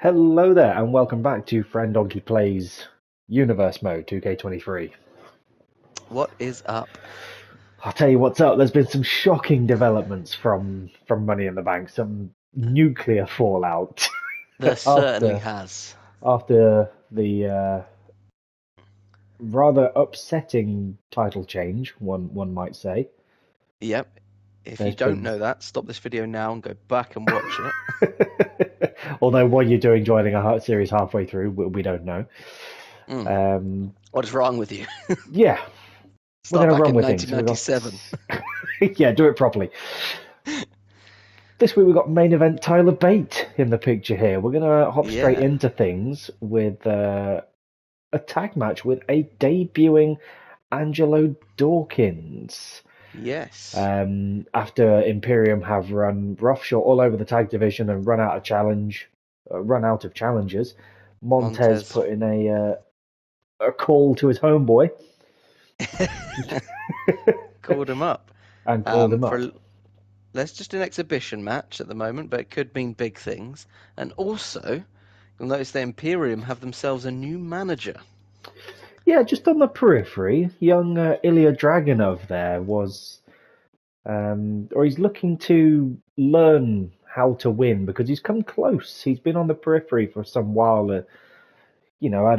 Hello there, and welcome back to Friend Donkey Plays Universe Mode 2K23. What is up? I'll tell you what's up. There's been some shocking developments from Money in the Bank, some nuclear fallout There certainly has. after the rather upsetting title change, one might say. Yep. If you There's don't been- know that, stop this video now and go back and watch it. Although what you're doing joining a series halfway through, we don't know. What is wrong with you? Yeah, we're Start going to back run in with things. 1997. Yeah, do it properly. This week we've got main event Tyler Bate in the picture here. We're going to hop straight into things with a tag match with a debuting Angelo Dawkins. Yes. After Imperium have run roughshod all over the tag division and run out of challenges, Montez put in a call to his homeboy. Called him up. And called him up. That's just an exhibition match at the moment, but it could mean big things. And also, you'll notice the Imperium have themselves a new manager. Yeah, just on the periphery, young Ilya Dragunov there was, or he's looking to learn how to win because he's come close. He's been on the periphery for some while, had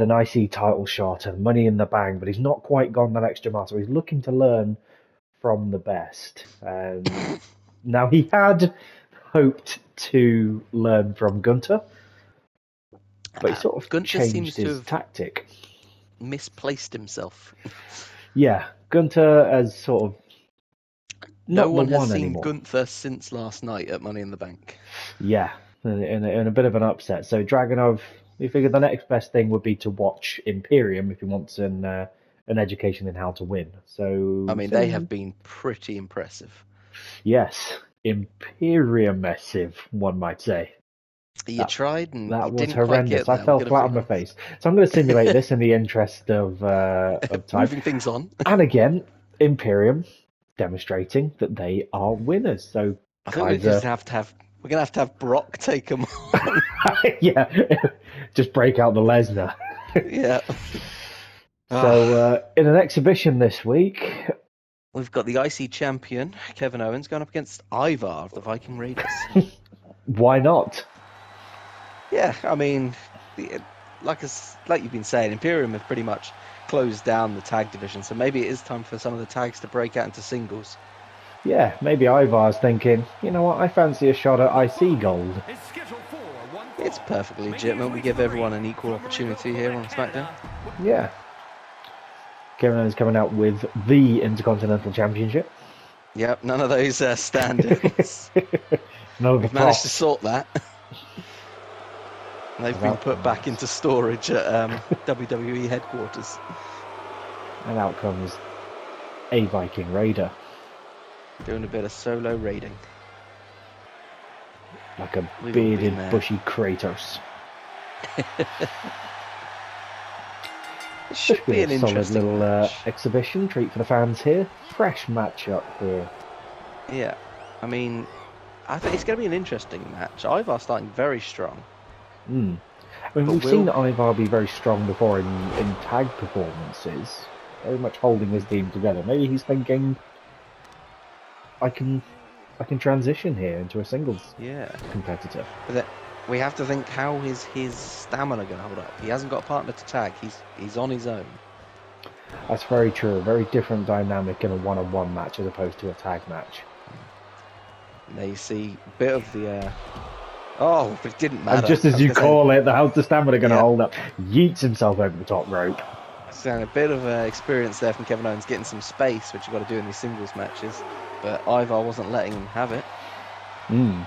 an IC title shot and Money in the Bank, but he's not quite gone that extra mile. So he's looking to learn from the best. Now, he had hoped to learn from Gunter, but he sort of changed his tactic. Misplaced himself. Yeah, Gunter has sort of no one has seen Gunther since last night at Money in the Bank. Yeah, in a bit of an upset. So Dragunov, we figured the next best thing would be to watch Imperium if he wants an education in how to win. So I mean, they have been pretty impressive. Yes, Imperium-massive, one might say. You tried and that you was didn't horrendous. Quite get I fell flat on my face. So I'm going to simulate this in the interest of time. Moving things on. And again, Imperium demonstrating that they are winners. So I think we just have to have. We're gonna have to have Brock take them on. Yeah, just break out the Lesnar. Yeah. So in an exhibition this week, we've got the IC champion Kevin Owens going up against Ivar of the Viking Raiders. Why not? Yeah, I mean, like you've been saying, Imperium have pretty much closed down the tag division, so maybe it is time for some of the tags to break out into singles. Yeah, maybe Ivar's thinking, you know what, I fancy a shot at IC Gold. It's perfectly legitimate. We give everyone an equal opportunity here on Smackdown. Yeah. Kevin Owens coming out with the Intercontinental Championship. Yep, none of those stand-ins. We've managed to sort that. They've been put back into storage at WWE headquarters. And out comes a Viking Raider. Doing a bit of solo raiding. Like a bearded, bushy Kratos. It should be an solid little exhibition treat for the fans here. Fresh matchup here. Yeah, I mean, I think it's going to be an interesting match. Ivar's starting very strong. I mean, we've seen Ivar be very strong before in tag performances, very much holding his team together. Maybe he's thinking, I can transition here into a singles competitor. But we have to think, how is his stamina going to hold up? He hasn't got a partner to tag. He's on his own. That's very true. A very different dynamic in a one-on-one match as opposed to a tag match. And there you see a bit of the... Oh, but it didn't matter. And just as you call it, how's the stamina going to hold up? Yeets himself over the top rope. So a bit of experience there from Kevin Owens, getting some space, which you've got to do in these singles matches. But Ivar wasn't letting him have it. And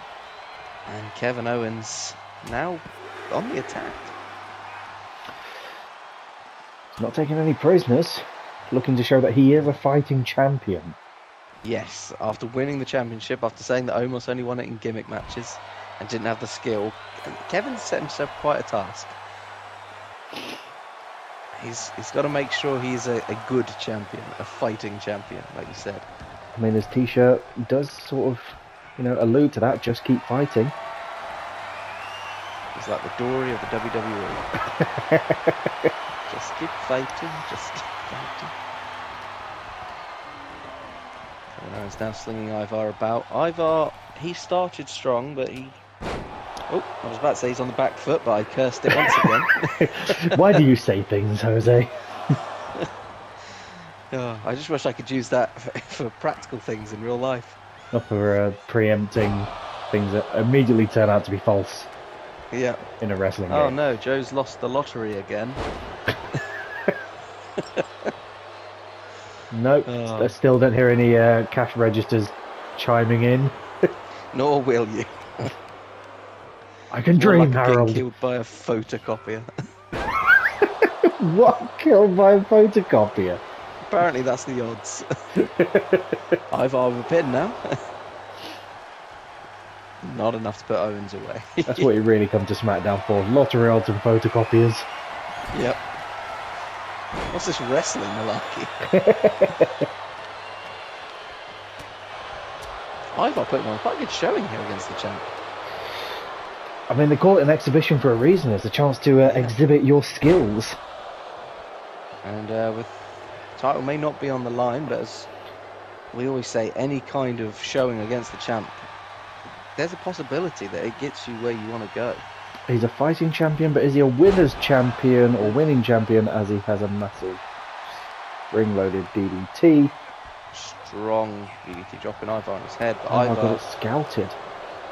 Kevin Owens now on the attack. He's not taking any prisoners. Looking to show that he is a fighting champion. Yes, after winning the championship, after saying that Omos only won it in gimmick matches and didn't have the skill, Kevin set himself quite a task. He's got to make sure he's a good champion, a fighting champion, like you said. I mean, his t-shirt does sort of, allude to that. Just keep fighting. He's like the Dory of the WWE. Just keep fighting, just keep fighting. Kevin Owens now slinging Ivar about. Ivar, he started strong, but he... Oh, I was about to say he's on the back foot, but I cursed it once again. Why do you say things, Jose? Oh, I just wish I could use that for practical things in real life. Not for preempting things that immediately turn out to be false. Yeah. In a wrestling game. Oh no, Joe's lost the lottery again. Nope, I still don't hear any cash registers chiming in. Nor will you. I can dream, like Harold. Getting killed by a photocopier. What? Killed by a photocopier? Apparently that's the odds. Ivar with a pin now. Not enough to put Owens away. That's what you really come to Smackdown for. Lottery odds and photocopiers. Yep. What's this wrestling malarkey? Ivar putting on quite a good showing here against the champ. I mean, they call it an exhibition for a reason. It's a chance to exhibit your skills. And with title may not be on the line, but as we always say, any kind of showing against the champ, there's a possibility that it gets you where you want to go. He's a fighting champion, but is he a winner's champion or winning champion, as he has a massive ring-loaded DDT? Strong DDT dropping Ivar on his head, but Ivar Ivar got it scouted.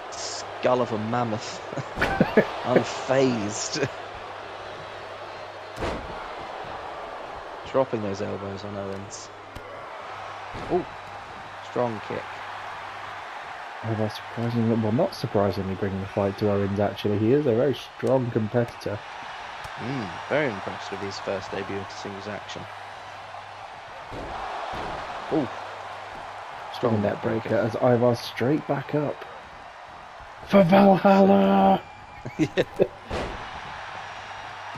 Skull of a mammoth. Unfazed. Dropping those elbows on Owens. Oh, strong kick. Ivar surprisingly, well, not surprisingly, bringing the fight to Owens. Actually, he is a very strong competitor. Very impressed with his first debut into singles action. Oh, strong net breaker as Ivar straight back up for Valhalla. Yeah.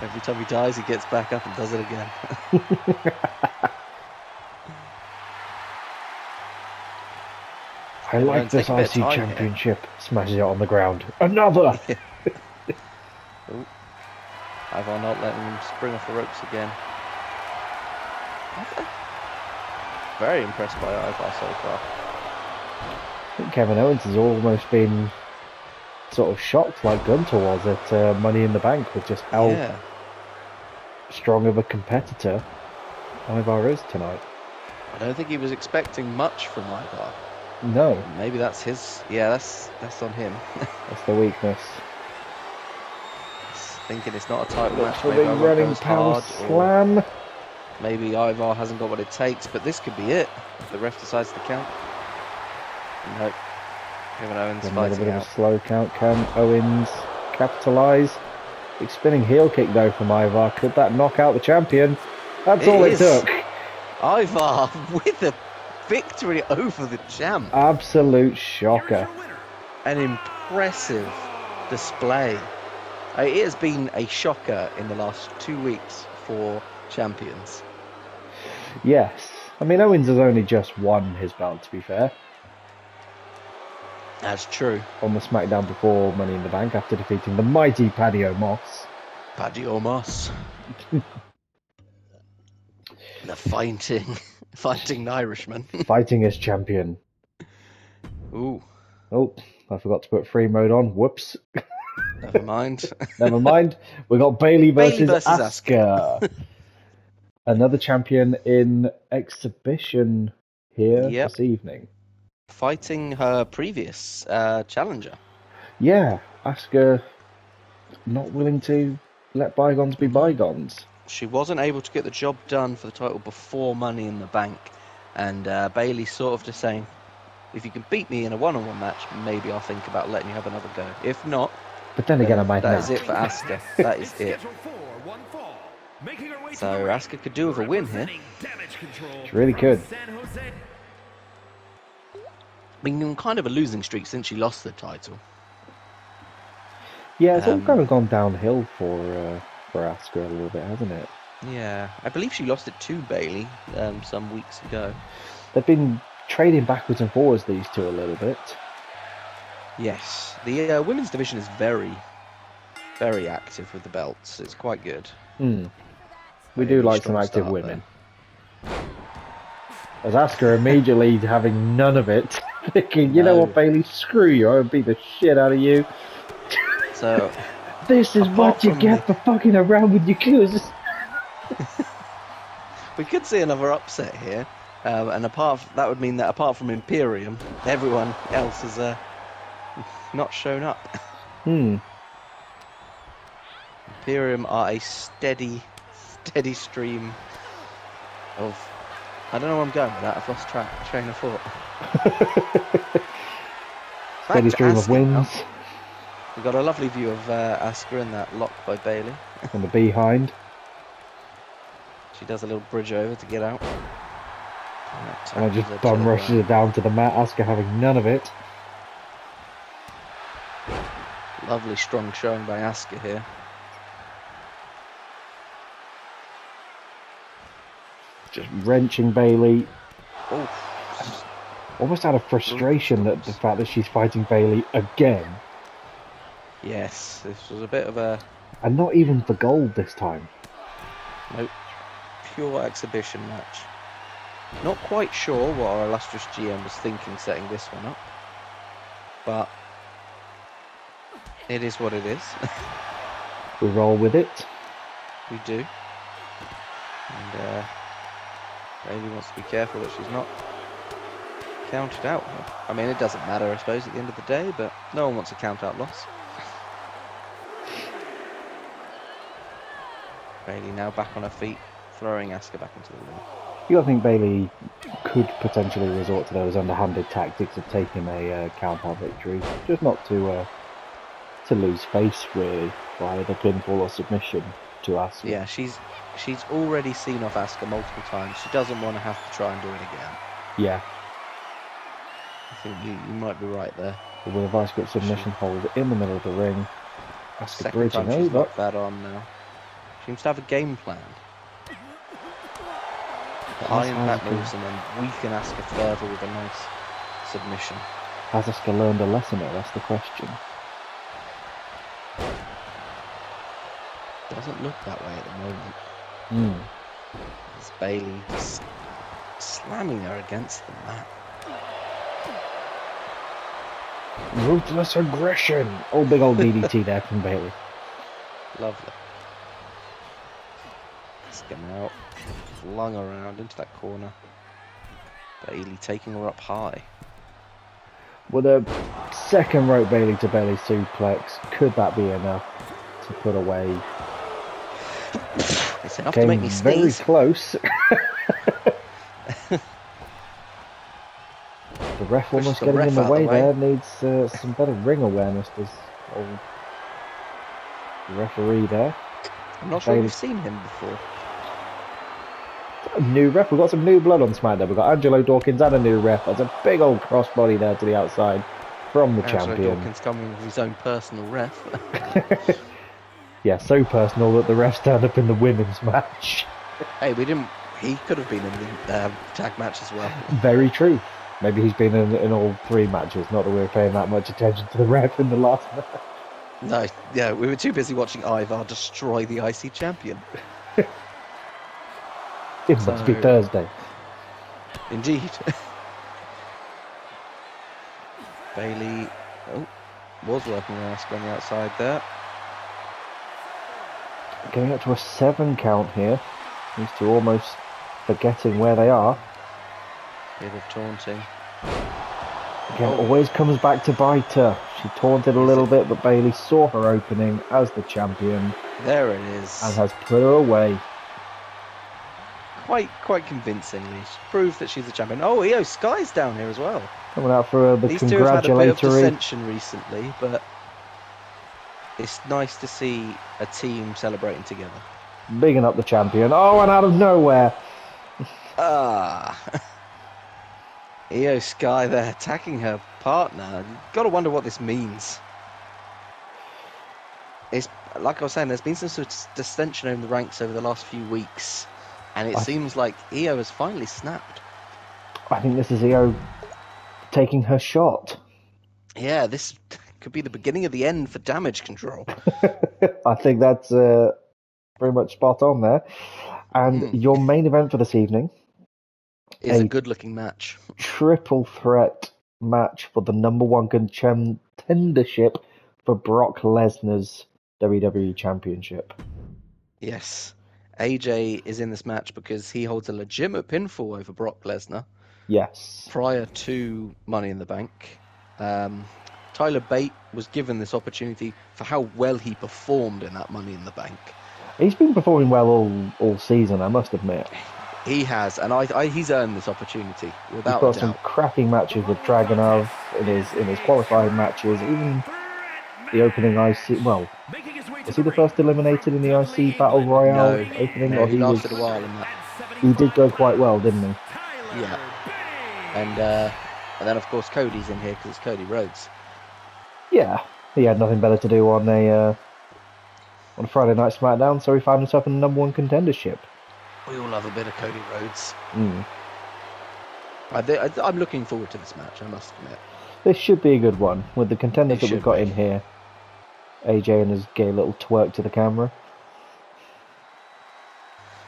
Every time he dies, he gets back up and does it again. I like this IC championship. Smashes it on the ground. Another! Oh, Ivar not letting him spring off the ropes again. Very impressed by Ivar so far. I think Kevin Owens has almost been sort of shocked like Gunter was at Money in the Bank with just how strong of a competitor Ivar is tonight. I don't think he was expecting much from Ivar. No. Maybe that's his... Yeah, that's on him. That's the weakness. Thinking it's not a title match. Maybe Ivar running power slam. Maybe Ivar hasn't got what it takes, but this could be it if the ref decides to count. Nope. Kevin Owens fighting a bit out. of a slow count. Can Owens capitalise? Big spinning heel kick though from Ivar. Could that knock out the champion? That's all it took. Ivar with the victory over the champ. Absolute shocker. An impressive display. It has been a shocker in the last 2 weeks for champions. Yes. I mean, Owens has only just won his belt, to be fair. That's true. On the Smackdown before Money in the Bank, after defeating the mighty Paddy Omos. Paddy Omos. The fighting Irishman. Fighting as champion. Ooh. Oh, I forgot to put free mode on. Whoops. Never mind. Never mind. We got Bayley versus Asuka. Another champion in exhibition here this evening. Fighting her previous challenger. Yeah, Asuka not willing to let bygones be bygones. She wasn't able to get the job done for the title before Money in the Bank, and Bayley sort of just saying, if you can beat me in a one-on-one match, maybe I'll think about letting you have another go. If not, but then again, I might that is it for Asuka. That is it. So Asuka could do with a win here. She really could. Been on kind of a losing streak since she lost the title. Yeah, it's all kind of gone downhill for Asuka a little bit, hasn't it? Yeah, I believe she lost it to Bayley some weeks ago. They've been trading backwards and forwards, these two, a little bit. Yes, the women's division is very very active with the belts. It's quite good. We do like some active women. As Asuka immediately having none of it, thinking, you know what, Bailey, screw you, I'll beat the shit out of you. So, this is what you get for fucking around with your cousins. We could see another upset here, and that would mean that apart from Imperium, everyone else has not shown up. Imperium are a steady stream of. I don't know where I'm going with that. I've lost train of thought. Steady stream of wins. We've got a lovely view of Asuka in that lock by Bailey. And the behind. She does a little bridge over to get out. And I just bum rushes her down to the mat. Asuka having none of it. Lovely strong showing by Asuka here. Just wrenching Bailey. Oh. Almost out of frustration at the fact that she's fighting Bailey again. Yes, this was a bit of a... And not even for gold this time. Nope. Pure exhibition match. Not quite sure what our illustrious GM was thinking setting this one up. But it is what it is. We roll with it. We do. And Bailey wants to be careful that she's not counted out. I mean, it doesn't matter, I suppose, at the end of the day, but no one wants a count-out loss. Bailey now back on her feet, throwing Asuka back into the ring. You gotta think Bailey could potentially resort to those underhanded tactics of taking a count-out victory, just not to lose face really by the pinfall or submission to Asuka. Yeah, she's already seen off Asuka multiple times. She doesn't want to have to try and do it again. Yeah. I think you might be right there. With a vice grip submission hold in the middle of the ring. Asuka bridging she's over. knocked that on now. Seems to have a game plan. High impact moves and then weaken Asuka further with a nice submission. Has Asuka learned a lesson there? That's the question. Doesn't look that way at the moment. It's Bailey just slamming her against the mat. Ruthless aggression. Oh, big old DDT there from Bailey. Lovely. Asuka now flung around into that corner. Bailey taking her up high. With a second rope Bailey to belly suplex, could that be enough to put away? It's enough to make me sneeze. Very close. The ref almost getting in the way there. Needs some better ring awareness. Does old referee there? I'm not sure we've seen him before. A new ref. We've got some new blood on SmackDown. We've got Angelo Dawkins and a new ref. There's a big old crossbody there to the outside from the champion. Angelo Dawkins coming with his own personal ref. Yeah, so personal that the ref turned up in the women's match. Hey, he could have been in the tag match as well. Very true. Maybe he's been in all three matches. Not that we were paying that much attention to the ref in the last match. No, yeah, we were too busy watching Ivar destroy the IC champion. It must be Thursday. Indeed. Bailey was working on Asuka on the outside there. Going up to a 7 count here. These two almost forgetting where they are. Bit of taunting. Again, always comes back to bite her. She taunted a little bit, but Bailey saw her opening as the champion. There it is. And has put her away. Quite convincingly. She proved that she's the champion. Oh, Io Sky's down here as well. Coming out for the These congratulatory. two have had a bit of dissension recently, but it's nice to see a team celebrating together. Bigging up the champion. Oh, and out of nowhere. Io Sky there attacking her partner. You've got to wonder what this means. It's like I was saying, there's been some sort of dissension in the ranks over the last few weeks, and it seems like Io has finally snapped. I think this is Io taking her shot. Yeah, this could be the beginning of the end for Damage Control. I think that's very much spot on there. And your main event for this evening is a good-looking match. Triple threat match for the #1 contendership for Brock Lesnar's WWE Championship. Yes. AJ is in this match because he holds a legitimate pinfall over Brock Lesnar. Yes. Prior to Money in the Bank. Tyler Bate was given this opportunity for how well he performed in that Money in the Bank. He's been performing well all season, I must admit. He has, and he's earned this opportunity, without He's got a some doubt. cracking matches with Dragunov in his qualifying matches, even the opening IC. Well, was he the first eliminated in the IC Battle Royale opening? No, he lasted a while in that. He did go quite well, didn't he? Yeah. And then, of course, Cody's in here because it's Cody Rhodes. Yeah, he had nothing better to do on a Friday Night Smackdown, so he found himself in the #1 contendership. We all love a bit of Cody Rhodes. Mm. I'm looking forward to this match, I must admit. This should be a good one, with the contenders that we've got in here. AJ and his gay little twerk to the camera.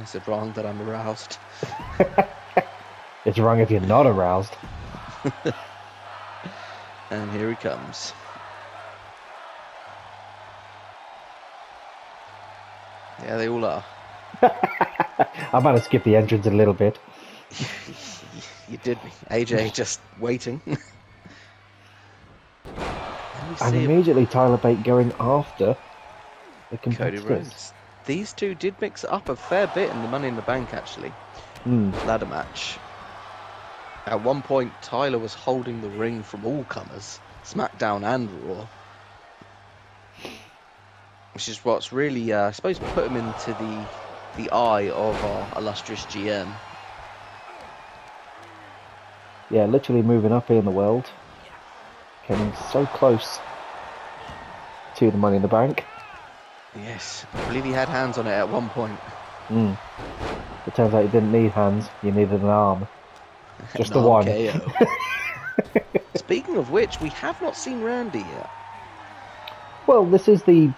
Is it wrong that I'm aroused? It's wrong if you're not aroused. And here he comes. Yeah, they all are. I might have skipped the entrance a little bit. You did me. AJ just waiting. And immediately Tyler Bate going after the Cody competitors. Rhodes. These two did mix it up a fair bit in the Money in the Bank, actually. Ladder match. At one point, Tyler was holding the ring from all comers, SmackDown and Raw. Which is what's really, I suppose, put him into the eye of our illustrious GM. Yeah, literally moving up here in the world. Getting so close to the Money in the Bank. Yes, I believe he had hands on it at one point. It turns out you didn't need hands, you needed an arm. Just the one. Speaking of which, we have not seen Randy yet. Well, this is the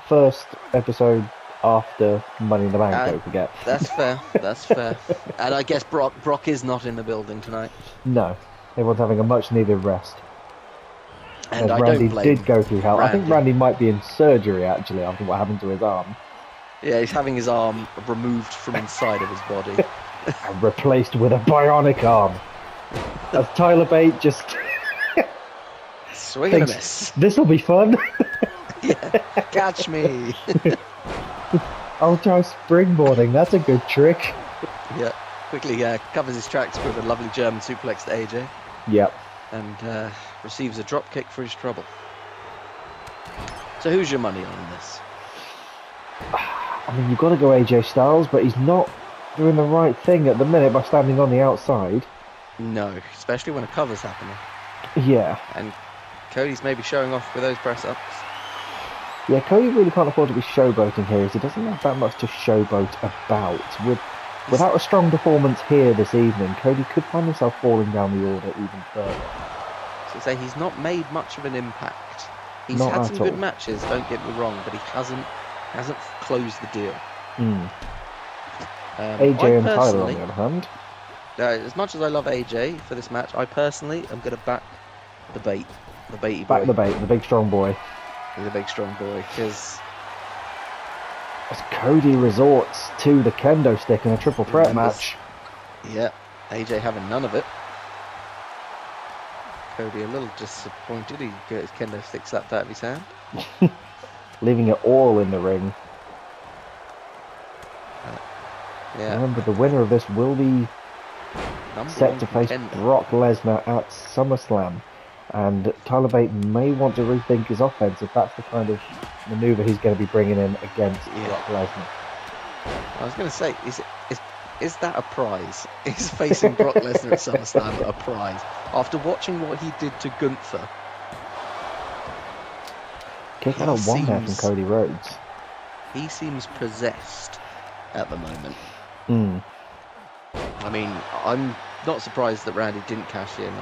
first episode after Money in the Bank, don't forget. That's fair, that's fair. And I guess Brock is not in the building tonight. No, everyone's having a much needed rest. And as I Randy don't blame did go through hell. Randy. I think Randy might be in surgery actually after what happened to his arm. Yeah, he's having his arm removed from inside of his body. And replaced with a bionic arm. As Tyler Bate just swing and a miss. This'll be fun. Yeah, catch me. I'll try springboarding, that's a good trick. Yeah, quickly covers his tracks with a lovely German suplex to AJ. Yep. And receives a drop kick for his trouble. So who's your money on this? I mean, you've got to go AJ Styles, but he's not doing the right thing at the minute by standing on the outside. No, especially when a cover's happening. Yeah. And Cody's maybe showing off with those press-ups. Yeah, Cody really can't afford to be showboating here, as he doesn't have that much to showboat about. Without a strong performance here this evening, Cody could find himself falling down the order even further. So say he's not made much of an impact. He's Not had at some all. good matches, don't get me wrong, but he hasn't closed the deal. AJ and Tyler, on the other hand. As much as I love AJ for this match, I personally am going to back the Baitey boy. Back the Bate, the big strong boy. He's a big strong boy, because As Cody resorts to the kendo stick in a triple threat match. Yeah, AJ having none of it. Cody a little disappointed. He got his kendo stick slapped out of his hand. Leaving it all in the ring. Yeah. Remember, the winner of this will be set to face contender. Brock Lesnar at SummerSlam. And Tyler Bate may want to rethink his offense if that's the kind of maneuver he's going to be bringing in against Brock Lesnar. I was going to say, is that a prize? Is facing Brock Lesnar at SummerSlam a prize? After watching what he did to Gunther. Kick out of one there from Cody Rhodes. He seems possessed at the moment. I mean, I'm not surprised that Randy didn't cash in.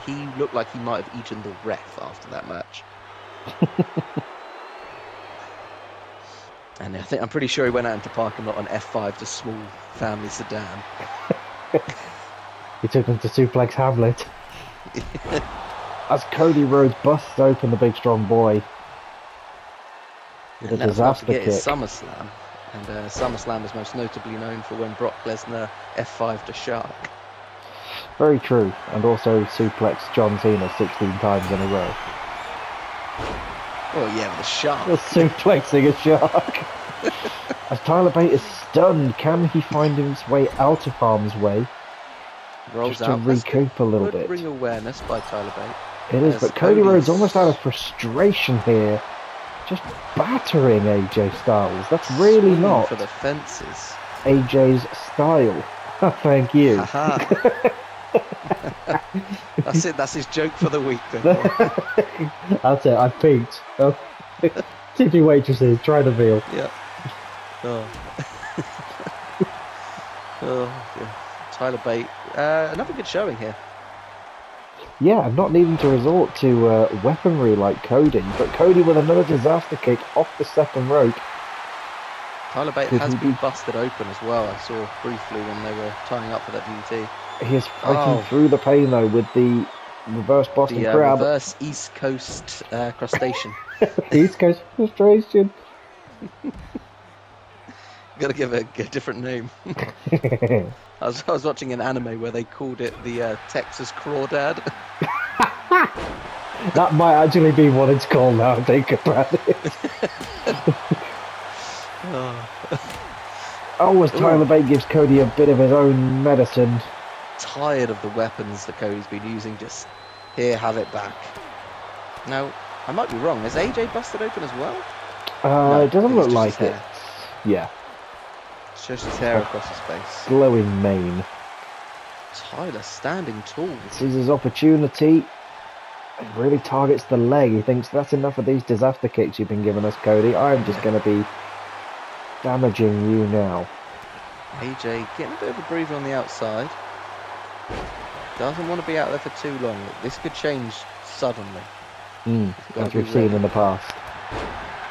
He looked like he might have eaten the ref after that match. And I'm pretty sure he went out into parking lot on F5 to small family sedan. He took him to suplex Hamlet. As Cody Rhodes busts open the big strong boy. The disaster kick. His SummerSlam. And SummerSlam is most notably known for when Brock Lesnar F5'd a shark. Very true. And also suplexed John Cena 16 times in a row. Oh yeah, with a shark. Suplexing a shark. As Tyler Bate is stunned, can he find his way out of harm's way? Rolls just out. To recoup a little bit. Bring awareness by Tyler Bate. It is, but Cody Rhodes almost out of frustration here. Just battering AJ Styles. That's really not for the fences. AJ's style. Thank you. That's it. That's his joke for the week. That's it. I peaked. Oh. Tippy waitresses, try the veal. Yeah. Oh. Oh, dear. Tyler Bate. Another good showing here. Yeah, I'm not needing to resort to weaponry like Cody, but Cody with another disaster kick off the second rope. Tyler Bate has been busted open as well. I saw briefly when they were tying up for that DDT. He is fighting through the pain though with the reverse Boston Crab. Reverse East Coast crustacean. East Coast frustration. Gotta give it a different name. I was watching an anime where they called it the Texas Crawdad. That might actually be what it's called now, I think about it. As Tyler Bate gives Cody a bit of his own medicine. Tired of the weapons that Cody's been using, just here, have it back. Now, I might be wrong, is AJ busted open as well? No, it doesn't look like it. Yeah. It's just his hair across his face. Glowing mane. Tyler standing tall. Sees his opportunity. He really targets the leg. He thinks that's enough of these disaster kicks you've been giving us, Cody. I'm just going to be damaging you now. AJ getting a bit of a breather on the outside. Doesn't want to be out there for too long. This could change suddenly. As we've seen in the past.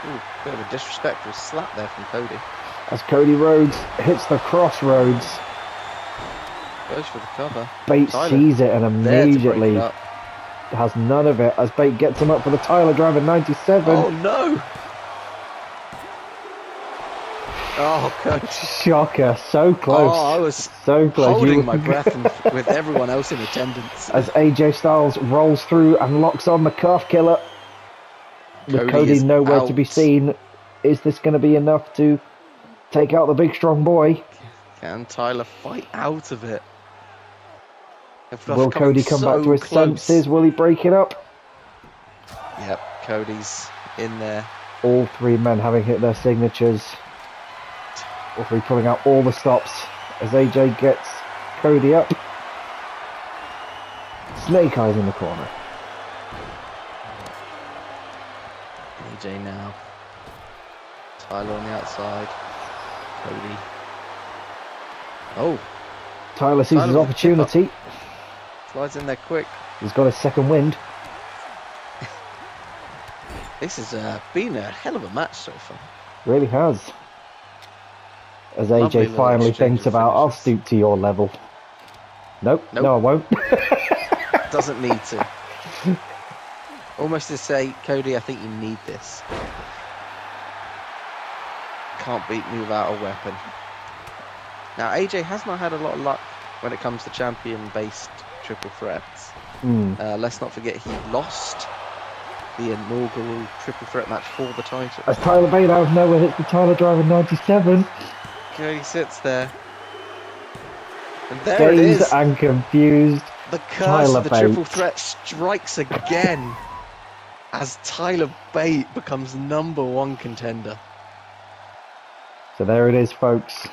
Ooh, bit of a disrespectful slap there from Cody. As Cody Rhodes hits the crossroads. Goes for the cover. Bate sees it and immediately has none of it as Bate gets him up for the Tyler Driver 97. Oh no! Oh, God. Shocker, so close. Oh, I was so close. Holding my breath with everyone else in attendance. As AJ Styles rolls through and locks on the calf killer. With Cody nowhere to be seen. Is this going to be enough to take out the big strong boy? Can Tyler fight out of it? Will Cody come back to his senses? Will he break it up? Yep, Cody's in there. All three men having hit their signatures. All three pulling out all the stops as AJ gets Cody up. Snake Eyes in the corner. AJ now. Tyler on the outside. Cody. Oh. Tyler sees his opportunity. Slides in there quick. He's got a second wind. This has been a hell of a match so far. Really has. As AJ finally thinks about, I'll stoop to your level. Nope. No, I won't. Doesn't need to. Almost to say, Cody, I think you need this. Can't beat me without a weapon. Now, AJ has not had a lot of luck when it comes to champion-based triple threats. Let's not forget he lost the inaugural triple threat match for the title. As Tyler Bate out of nowhere hits the Tyler Driver 97. Cody sits there. And there it is. Dazed and confused. The curse of the triple threat strikes again as Tyler Bate becomes #1 contender. So there it is, folks.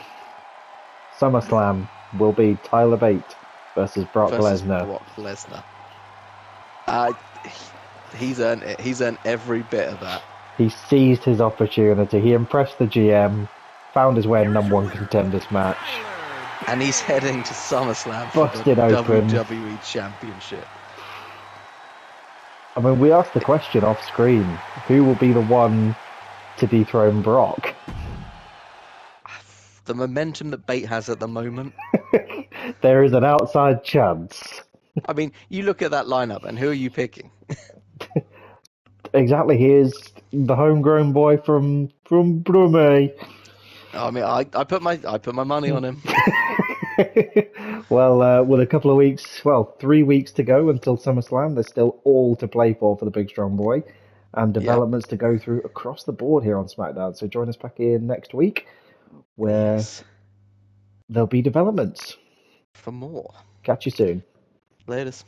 SummerSlam will be Tyler Bate versus Brock Lesnar. He's earned it. He's earned every bit of that. He seized his opportunity. He impressed the GM, found his way in #1 contenders match. And he's heading to SummerSlam for the WWE Championship. I mean, we asked the question off screen: who will be the one to dethrone Brock? The momentum that Bate has at the moment. There is an outside chance. I mean, you look at that lineup, and who are you picking? Exactly, he is the homegrown boy from Brumey. I mean, I put my money on him. Well, with a couple of weeks, 3 weeks to go until SummerSlam, there's still all to play for the big strong boy, and developments to go through across the board here on SmackDown. So join us back in next week, where there'll be developments. For more. Catch you soon. Latest.